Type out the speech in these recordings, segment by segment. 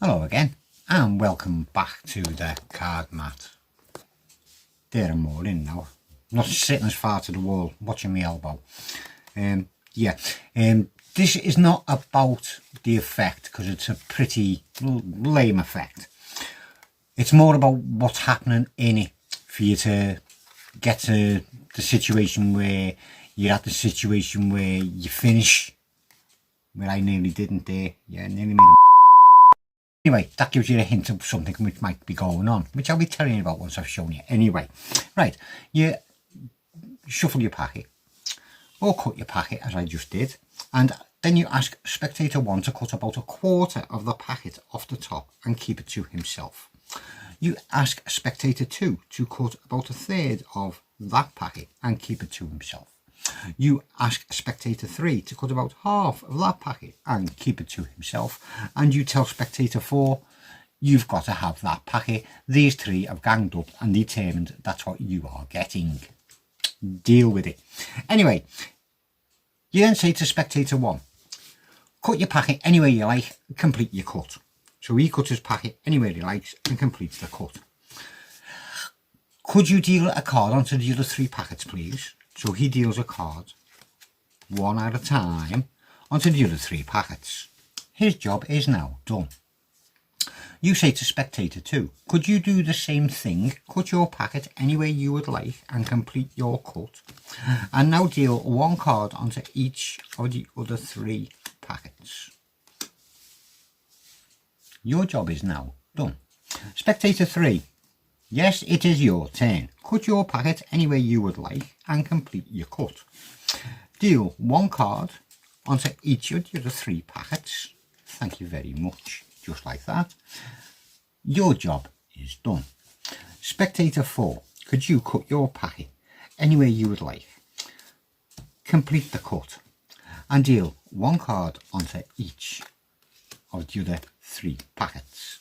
Hello again and welcome back to the card mat. There I'm more in now, not sitting as far to the wall watching my elbow. This is not about the effect because it's a pretty lame effect. It's more about what's happening in it for you to get to the situation where you're at the situation where you finish, where I nearly didn't there. Yeah, nearly made a Anyway, that gives you a hint of something which might be going on, which I'll be telling you about once I've shown you. Anyway, right, you shuffle your packet, or cut your packet as I just did, and then you ask spectator 1 to cut about a quarter of the packet off the top and keep it to himself. You ask spectator 2 to cut about a third of that packet and keep it to himself. You ask spectator 3 to cut about half of that packet and keep it to himself, and you tell spectator 4 you've got to have that packet. These three have ganged up and determined that's what you are getting. Deal with it. Anyway, you then say to spectator 1, cut your packet any way you like, complete your cut. So he cuts his packet anywhere he likes and completes the cut. Could you deal a card onto the other 3 packets, please? So he deals a card, one at a time, onto the other 3 packets. His job is now done. You say to spectator 2, could you do the same thing, cut your packet any way you would like and complete your cut, and now deal 1 card onto each of the other 3 packets. Your job is now done. Spectator 3, yes, it is your turn. Cut your packet any way you would like and complete your cut. Deal 1 card onto each of the other 3 packets. Thank you very much. Just like that. Your job is done. Spectator 4, could you cut your packet any way you would like? Complete the cut and deal 1 card onto each of the other 3 packets.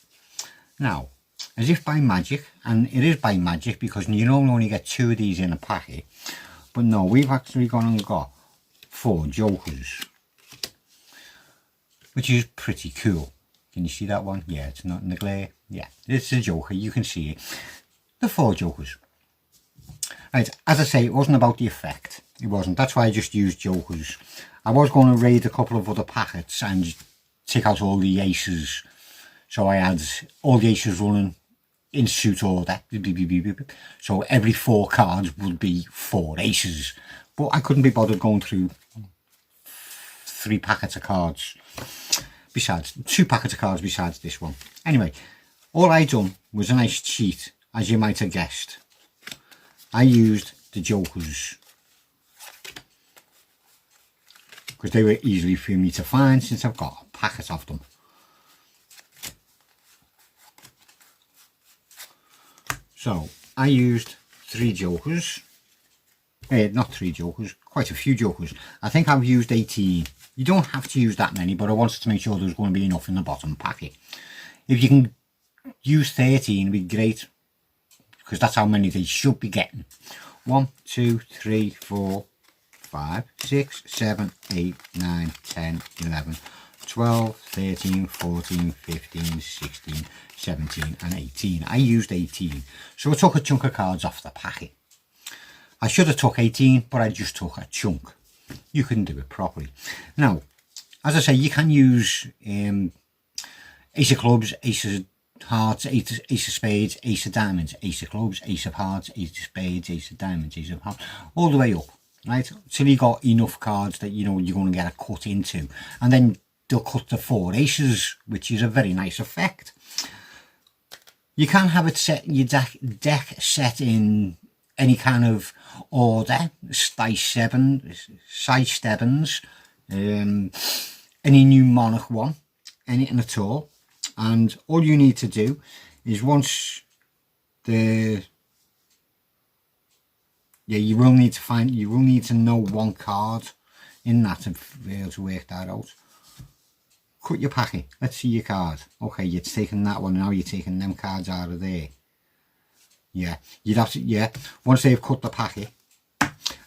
Now, as if by magic, and it is by magic because you normally only get 2 of these in a packet, but no, we've actually gone and got 4 jokers, which is pretty cool. Can you see that one? Yeah, it's not in the glare. Yeah, it's a joker, you can see it. The 4 jokers. Right, as I say, it wasn't about the effect. It wasn't. That's why I just used jokers. I was going to raid a couple of other packets and take out all the aces. So I had all the aces running in suit order. So every 4 cards would be 4 aces. But I couldn't be bothered going through 3 packets of cards. Besides, 2 packets of cards besides this one. Anyway, all I done was a nice cheat, as you might have guessed. I used the jokers because they were easily for me to find since I've got a packet of them. So I used 3 jokers, not 3 jokers, quite a few jokers. I think I've used 18. You don't have to use that many, but I wanted to make sure there's going to be enough in the bottom packet. If you can use 13, it'd be great, because that's how many they should be getting. 1, 2, 3, 4, 5, 6, 7, 8, 9, 10, 11, 12, 13, 14, 15, 16, 17 and 18. I used 18, so I took a chunk of cards off the packet. I should have took 18, but I just took a chunk. You can do it properly. Now, as I say, you can use ace of clubs, ace of hearts, ace of spades, ace of diamonds, ace of clubs, ace of hearts, ace of spades, ace of diamonds, ace of hearts, all the way up, right? Till you got enough cards that you know you're going to get a cut into, and then they'll cut the 4 aces, which is a very nice effect. You can have it set, your deck set in any kind of order, size 7s, any mnemonic one, anything at all. And all you need to do is once you will need to know 1 card in that to be able to work that out. Cut your packet. Let's see your card. Okay, you're taking that one. Now you're taking them cards out of there. Yeah, you'd have to. Yeah, once they've cut the packet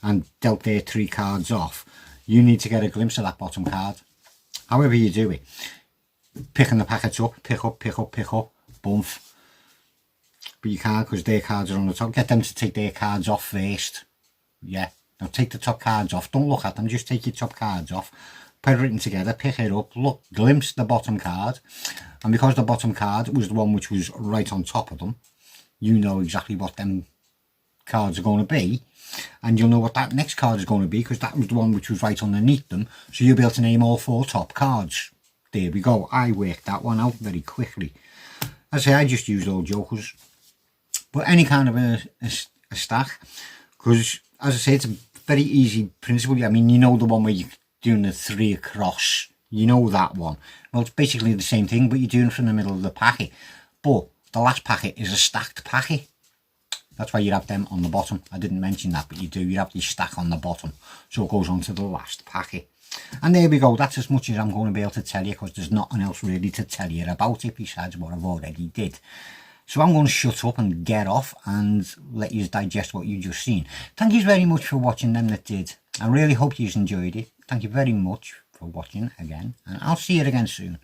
and dealt their 3 cards off, you need to get a glimpse of that bottom card. However you do it, picking the packets up, pick up, bump. But you can't because their cards are on the top. Get them to take their cards off first. Yeah, now take the top cards off. Don't look at them, just take your top cards off. Put everything together, pick it up, look, glimpse the bottom card. And because the bottom card was the one which was right on top of them, you know exactly what them cards are going to be. And you'll know what that next card is going to be because that was the one which was right underneath them. So you'll be able to name all 4 top cards. There we go. I worked that one out very quickly. As I say, I just used old jokers. But any kind of a stack, because as I say, it's a very easy principle. I mean, you know the one where you're doing the 3 across, you know that one. Well, it's basically the same thing, but you're doing from the middle of the packet. But the last packet is a stacked packet. That's why you have them on the bottom. I didn't mention that, but you do. You have the stack on the bottom, so it goes on to the last packet. And there we go. That's as much as I'm going to be able to tell you, because there's nothing else really to tell you about it besides what I've already did. So I'm going to shut up and get off and let you digest what you just seen. Thank you very much for watching, them that did. I really hope you enjoyed it. Thank you very much for watching again, and I'll see you again soon.